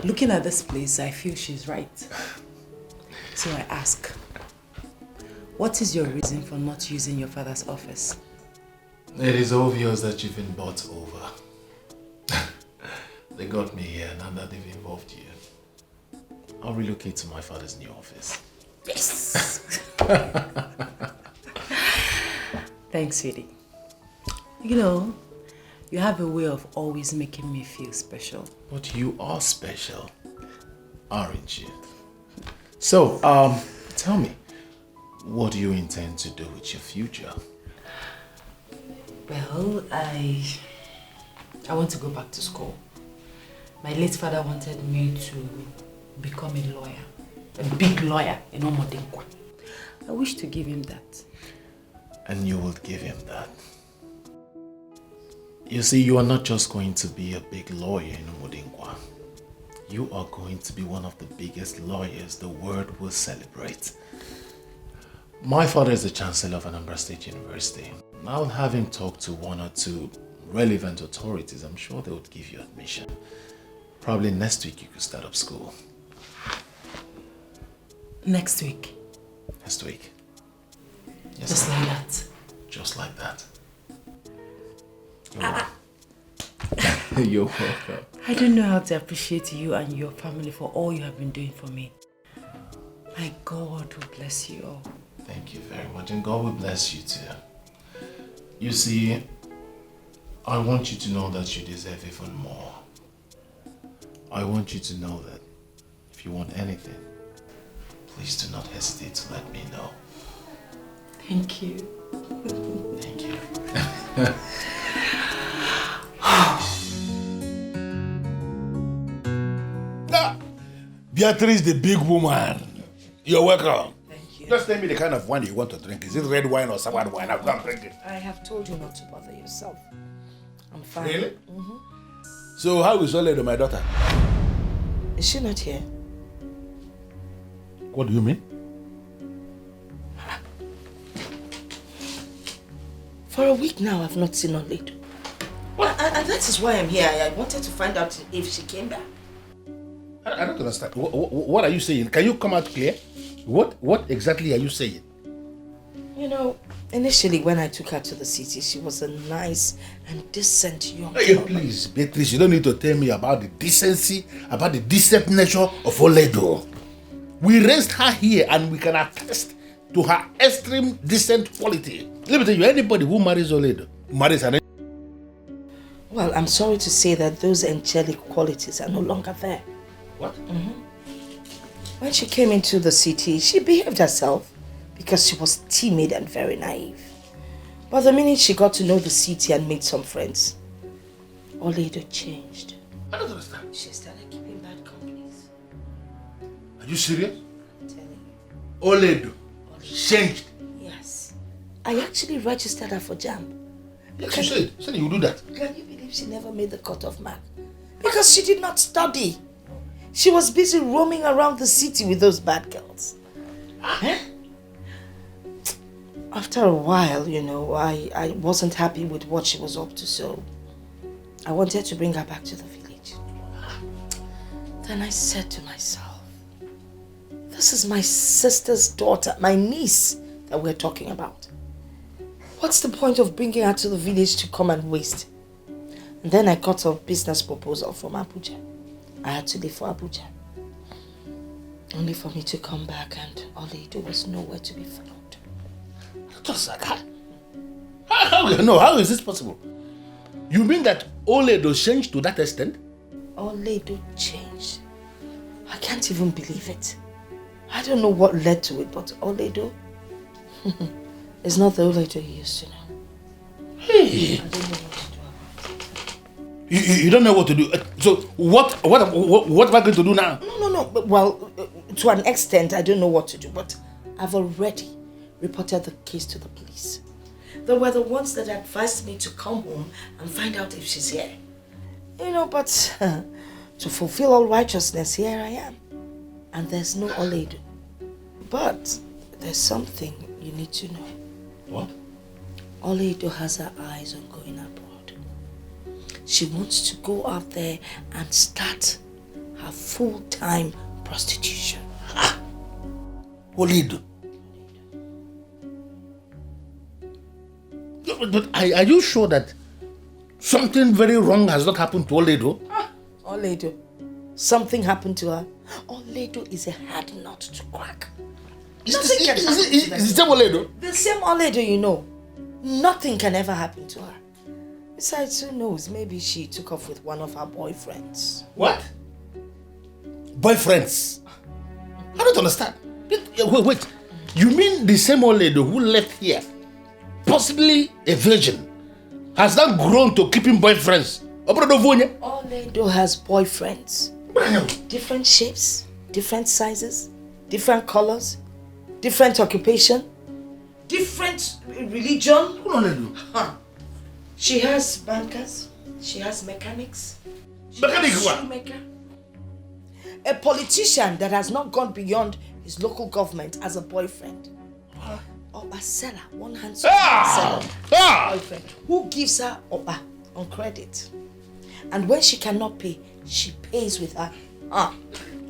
Looking at this place, I feel she's right. So I ask, what is your reason for not using your father's office? It is obvious that you've been bought over. They got me here, now that they've involved you. I'll relocate to my father's new office. Yes! Thanks, sweetie. You know, you have a way of always making me feel special. But you are special, aren't you? So, tell me, what do you intend to do with your future? Well, I want to go back to school. My late father wanted me to become a lawyer, a big lawyer in Omodinkwa. I wish to give him that. And you will give him that. You see, you are not just going to be a big lawyer in Omodinkwa. You are going to be one of the biggest lawyers the world will celebrate. My father is the Chancellor of Anambra State University. I'll have him talk to one or two relevant authorities. I'm sure they would give you admission. Probably next week you could start up school. Next week? Next week. Yes, just like that? Just like that. You're welcome. I don't know how to appreciate you and your family for all you have been doing for me. My God will bless you all. Thank you very much, and God will bless you too. You see, I want you to know that you deserve even more. I want you to know that if you want anything, please do not hesitate to let me know. Thank you. Thank you. Beatrice, the big woman. You're welcome. Thank you. Just tell me the kind of wine you want to drink. Is it red wine or sour wine? I'm going to drink it. I have told you not to bother yourself. I'm fine. Really? Mm-hmm. So how is Oledo, my daughter? Is she not here? What do you mean? For a week now, I've not seen Oledo. And that is why I'm here. I wanted to find out if she came back. I don't understand. What are you saying? Can you come out clear? What exactly are you saying? You know, initially when I took her to the city, she was a nice and decent young Hey, girl. please, Beatrice, you don't need to tell me about the decency, about the decent nature of Oledo. We raised her here and we can attest to her extreme decent quality. Let me tell you, anybody who marries Oledo marries an. Well, I'm sorry to say that those angelic qualities are no longer there. What? Mm-hmm. When she came into the city, she behaved herself because she was timid and very naive. But the minute she got to know the city and made some friends, Oledo changed. I don't understand. She started keeping bad companies. Are you serious? I'm telling Oledo changed. Yes. I actually registered her for JAMB. Yes, you said you would do that. Can you believe she never made the cutoff mark? Because she did not study. She was busy roaming around the city with those bad girls. Huh? After a while, you know, I wasn't happy with what she was up to, so I wanted to bring her back to the village. Then I said to myself, this is my sister's daughter, my niece that we're talking about. What's the point of bringing her to the village to come and waste? And then I got a business proposal from Abuja. I had to leave for Abuja. Only for me to come back and Oledo was nowhere to be found. Just like that. How is this possible? You mean that Oledo changed to that extent? Oledo changed. I can't even believe it. I don't know what led to it, but Oledo is not the Oledo you used to know. Hey. I don't know what to do. You don't know what to do. So what am I going to do now? No. Well, to an extent, I don't know what to do. But I've already reported the case to the police. They were the ones that advised me to come home and find out if she's here. You know, but to fulfill all righteousness, here I am. And there's no Oledo. But there's something you need to know. What? Oledo has her eyes on going abroad. She wants to go out there and start her full-time prostitution. Oledo. But are you sure that something very wrong has not happened to Oledo? Oledo. Something happened to her. Oledo is a hard nut to crack. Nothing can happen to Is it the same Oledo? The same Oledo, you know. Nothing can ever happen to her. Besides, who knows? Maybe she took off with one of her boyfriends. What? Boyfriends? I don't understand. Wait. You mean the same Oledo who left here, possibly a virgin, has now grown to keeping boyfriends? Oledo has boyfriends. Different shapes, different sizes, different colors, different occupation, different religion. Huh. She has bankers, she has mechanics. Mechanics what? Shoemaker. A politician that has not gone beyond his local government as a boyfriend. Oba seller, one handsome seller. Boyfriend who gives her Oba on credit. And when she cannot pay, she pays with her. Our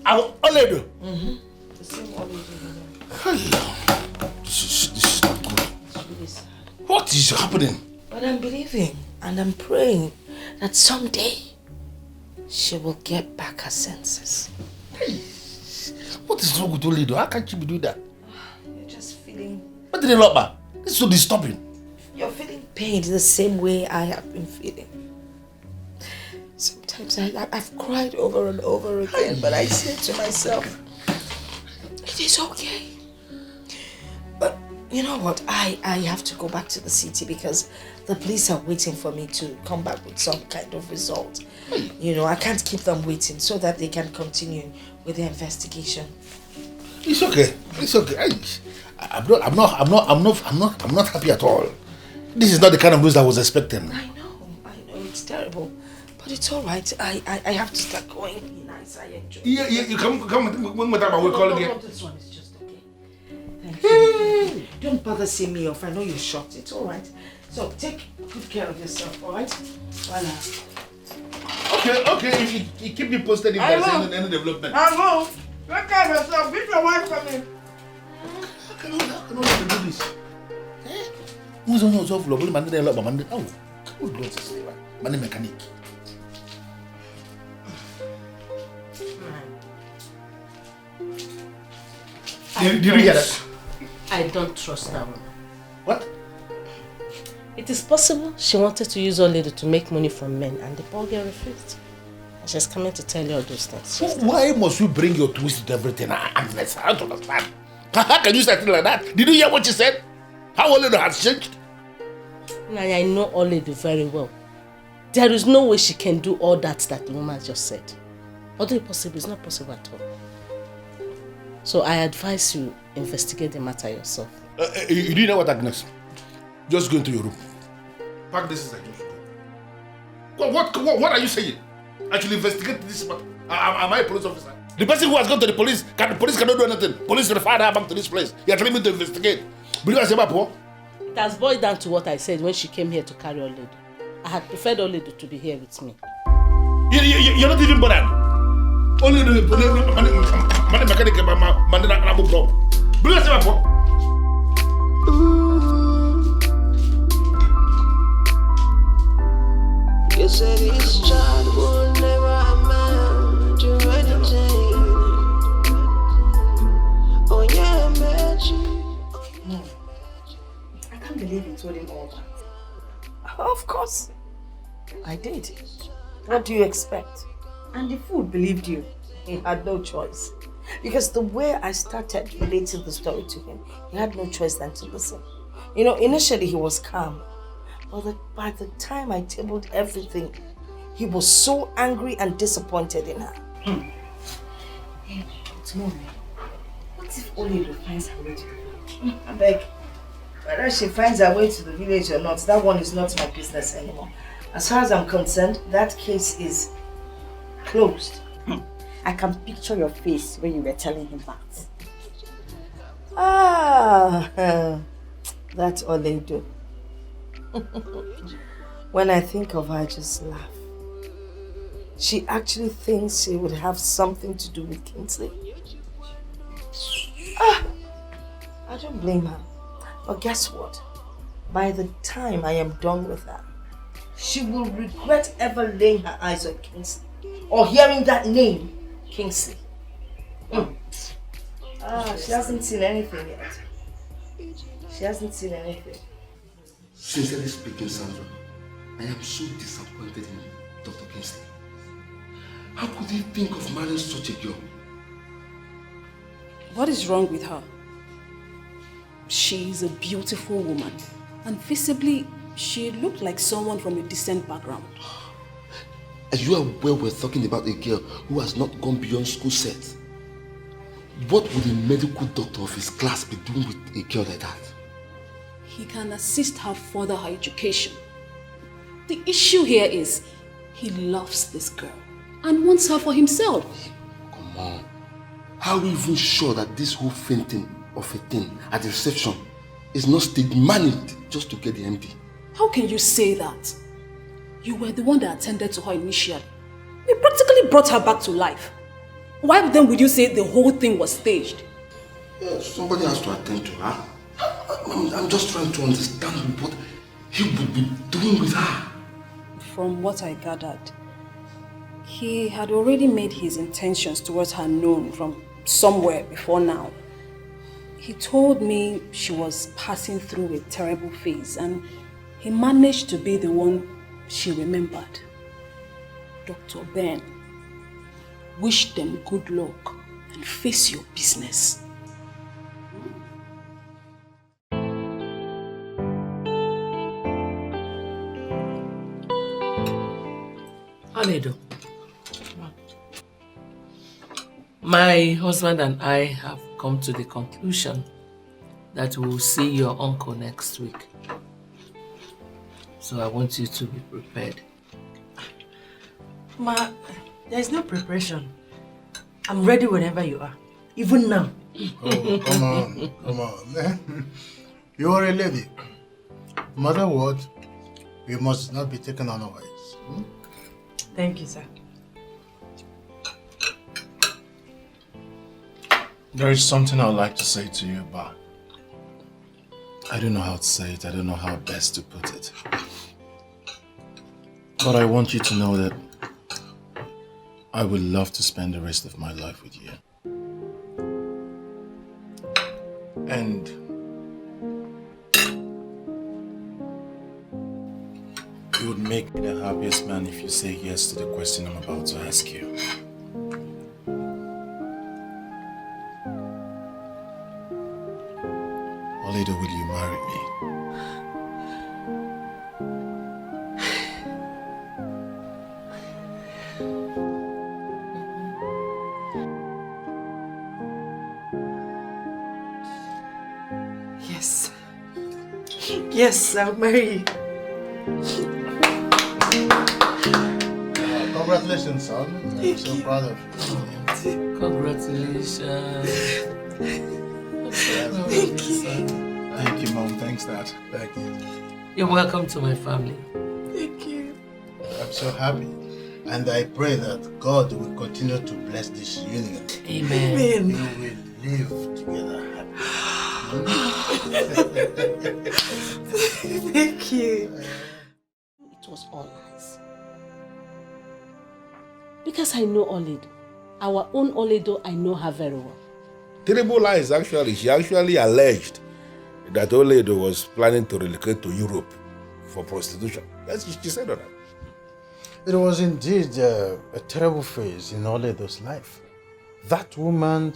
Oledo? Mm-hmm. The same Oledo, you know. Hello. This is not good. It's really sad. What is happening? But I'm believing and I'm praying that someday she will get back her senses. Hey, what is wrong with Oledo? How can't you do that? You're just feeling What did they lock? This is so disturbing. You're feeling pain the same way I have been feeling. Sometimes I've cried over and over again, but I say to myself, it is okay. But you know what? I have to go back to the city because the police are waiting for me to come back with some kind of result. You know, I can't keep them waiting so that they can continue with their investigation. It's okay. It's okay. I'm not happy at all. This is not the kind of news I was expecting. I know, it's terrible. But it's all right. I have to start going. Be nice, I enjoy it. Yeah, you come with that, we'll call again. No, this one is just okay. Thank you. Don't bother seeing me off. I know you're shocked. It's all right. So take good care of yourself, all right? Voila. Okay. If you keep me posted if there's any development. I will. Take care of yourself. Get your wife for me. How can I do this? Who's on your job? Money mechanic. Did you hear that? I don't trust that woman. What? It is possible she wanted to use Only to make money from men and the poor girl refused. And she's coming to tell you all those things. Why must you bring your twist to everything? Agnes, I don't understand. How can you say things like that? Did you hear what she said? How Oledo has changed? I know Oledo very well. There is no way she can do all that the woman just said. Although it's possible, it's not possible at all. So I advise you investigate the matter yourself. You do know what, Agnes? Just go into your room. Pack this inside your room. What are you saying? I should investigate this matter. Am I a police officer? The person who has gone to the police, the police cannot do anything. Police refer her back to this place. You are telling me to investigate. But you say, Papo? It has boiled down to what I said when she came here to carry Oledo. I had preferred Oledo to be here with me. You're not even bothered. Only the mechanic and my problem. But you say, Papo? You said this child will never amount to anything. Oh yeah, I met you. I can't believe you told him all that. Of course, I did. What do you expect? And the fool believed you. He had no choice. Because the way I started relating the story to him, he had no choice than to listen. You know, initially he was calm. But by the time I tabled everything, he was so angry and disappointed in her. Hey, tomorrow, what if Oledo finds her way to the village? I beg, whether she finds her way to the village or not, that one is not my business anymore. As far as I'm concerned, that case is closed. I can picture your face when you were telling him that. That's Oledo. When I think of her, I just laugh. She actually thinks she would have something to do with Kingsley. I don't blame her. But guess what? By the time I am done with her, she will regret ever laying her eyes on Kingsley or hearing that name, Kingsley. She hasn't seen anything yet. She hasn't seen anything. Sincerely speaking, Sandra, I am so disappointed in Dr. Kingsley. How could he think of marrying such a girl? What is wrong with her? She is a beautiful woman, and visibly, she looked like someone from a decent background. Are you aware we're talking about a girl who has not gone beyond school set? What would a medical doctor of his class be doing with a girl like that? He can assist her further her education. The issue here is, he loves this girl and wants her for himself. Come on. How are we even sure that this whole fainting of a thing at the reception is not staged, managed just to get the MD? How can you say that? You were the one that attended to her initially. We practically brought her back to life. Why then would you say the whole thing was staged? Yeah, somebody has to attend to her. I'm just trying to understand what he would be doing with her. From what I gathered, he had already made his intentions towards her known from somewhere before now. He told me she was passing through a terrible phase and he managed to be the one she remembered. Dr. Ben, wish them good luck and face your business. Aledo, my husband and I have come to the conclusion that we will see your uncle next week. So I want you to be prepared. Ma, there is no preparation. I'm ready whenever you are. Even now. Oh, come on. You are a lady. No matter what, we must not be taken unawares. Thank you, sir. There is something I would like to say to you, but I don't know how to say it. I don't know how best to put it. But I want you to know that I would love to spend the rest of my life with you. And you would make me the happiest man if you say yes to the question I'm about to ask you. Oledo, will you marry me? Yes. Yes, I'll marry you. Congratulations, son. I'm so proud of you. Congratulations. Thank you. Thank you, Mom. Thanks, Dad. Thank you. You're welcome to my family. Thank you. I'm so happy. And I pray that God will continue to bless this union. Amen. Amen. You will live together happy. Thank you. It was all lies. Because I know Oledo. Our own Oledo, I know her very well. Terrible lies, actually. She actually alleged that Oledo was planning to relocate to Europe for prostitution. Yes, she said that. It was indeed a terrible phase in Oledo's life. That woman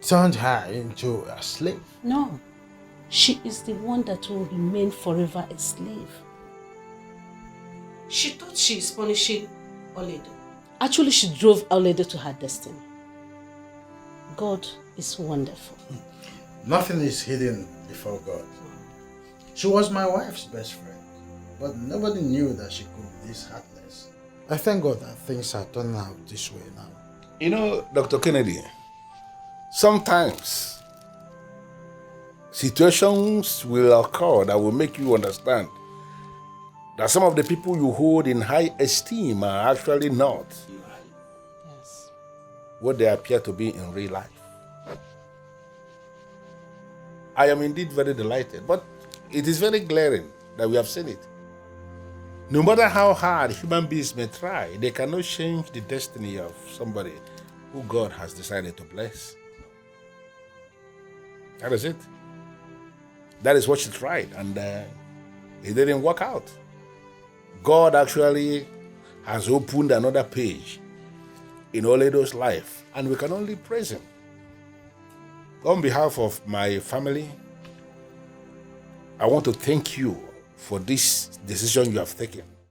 turned her into a slave. No. She is the one that will remain forever a slave. She thought she is punishing Oledo. Actually, she drove Oledo to her destiny. God is wonderful. Nothing is hidden before God. She was my wife's best friend, but nobody knew that she could be this heartless. I thank God that things are turning out this way now. You know, Dr. Kennedy, sometimes situations will occur that will make you understand that some of the people you hold in high esteem are actually not what they appear to be in real life. I am indeed very delighted, but it is very glaring that we have seen it. No matter how hard human beings may try, they cannot change the destiny of somebody who God has decided to bless. That is it. That is what she tried, and it didn't work out. God actually has opened another page in Oledo's life, and we can only praise him. On behalf of my family, I want to thank you for this decision you have taken.